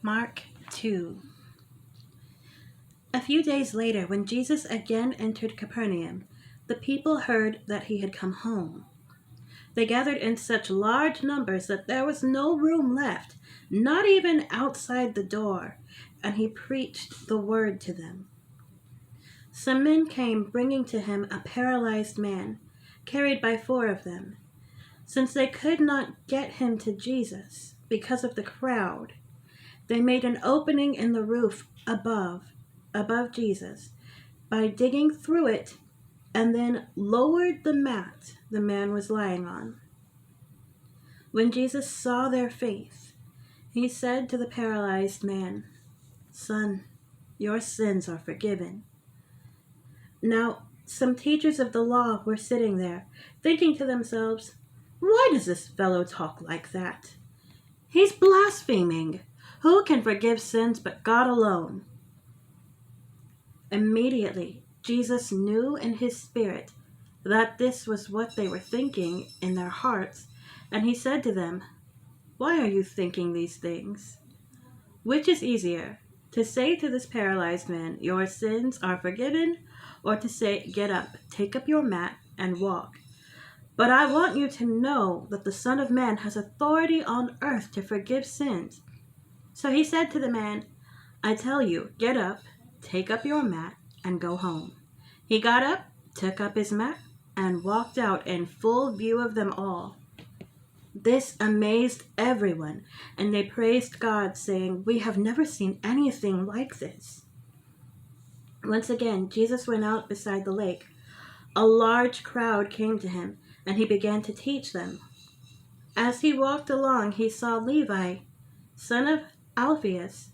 Mark 2. A few days later, when Jesus again entered Capernaum, the people heard that he had come home. They gathered in such large numbers that there was no room left, not even outside the door, and he preached the word to them. Some men came bringing to him a paralyzed man, carried by four of them. Since they could not get him to Jesus because of the crowd, they made an opening in the roof above Jesus, by digging through it, and then lowered the mat the man was lying on. When Jesus saw their faith, he said to the paralyzed man, "Son, your sins are forgiven." Now, some teachers of the law were sitting there, thinking to themselves, "Why does this fellow talk like that? He's blaspheming. Who can forgive sins but God alone?" Immediately, Jesus knew in his spirit that this was what they were thinking in their hearts, and he said to them, "Why are you thinking these things? Which is easier, to say to this paralyzed man, 'Your sins are forgiven,' or to say, 'Get up, take up your mat, and walk'? But I want you to know that the Son of Man has authority on earth to forgive sins." So he said to the man, "I tell you, get up, take up your mat, and go home." He got up, took up his mat, and walked out in full view of them all. This amazed everyone, and they praised God, saying, "We have never seen anything like this." Once again, Jesus went out beside the lake. A large crowd came to him, and he began to teach them. As he walked along, he saw Levi, son of Alphaeus,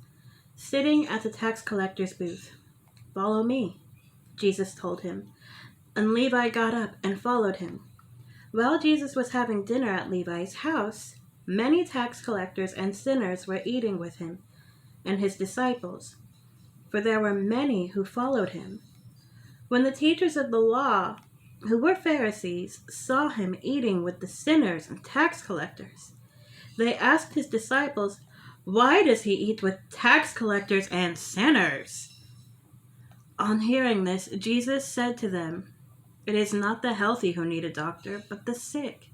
sitting at the tax collector's booth. "Follow me," Jesus told him, and Levi got up and followed him. While Jesus was having dinner at Levi's house, many tax collectors and sinners were eating with him and his disciples, for there were many who followed him. When the teachers of the law, who were Pharisees, saw him eating with the sinners and tax collectors, they asked his disciples, "Why does he eat with tax collectors and sinners?" On hearing this, Jesus said to them, "It is not the healthy who need a doctor, but the sick.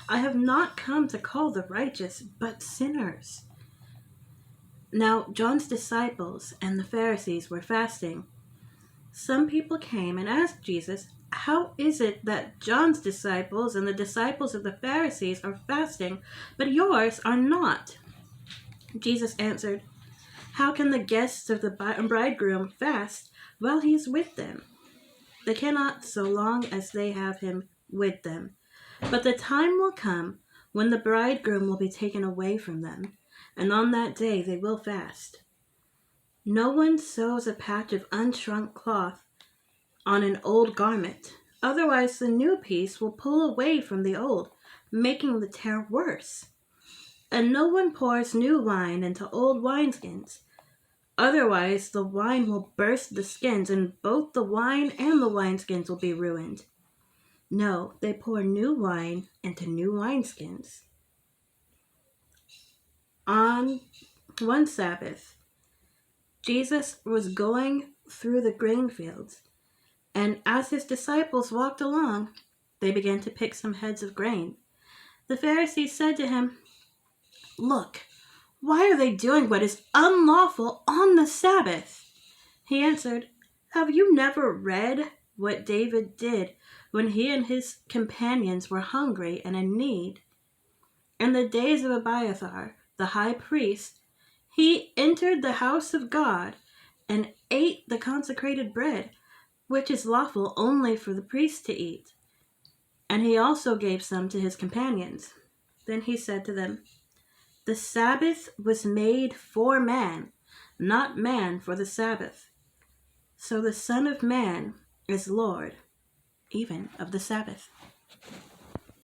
I have not come to call the righteous, but sinners." Now, John's disciples and the Pharisees were fasting. Some people came and asked Jesus, "How is it that John's disciples and the disciples of the Pharisees are fasting, but yours are not?" Jesus answered, "How can the guests of the bridegroom fast while he is with them? They cannot so long as they have him with them. But the time will come when the bridegroom will be taken away from them, and on that day they will fast. No one sews a patch of unshrunk cloth on an old garment. Otherwise the new piece will pull away from the old, making the tear worse. And no one pours new wine into old wineskins. Otherwise the wine will burst the skins, and both the wine and the wineskins will be ruined. No, they pour new wine into new wineskins." On one Sabbath, Jesus was going through the grain fields, and as his disciples walked along, they began to pick some heads of grain. The Pharisees said to him, "Look, why are they doing what is unlawful on the Sabbath?" He answered, "Have you never read what David did when he and his companions were hungry and in need? In the days of Abiathar, the high priest, he entered the house of God and ate the consecrated bread, which is lawful only for the priest to eat. And he also gave some to his companions." Then he said to them, "The Sabbath was made for man, not man for the Sabbath. So the Son of Man is Lord, even of the Sabbath."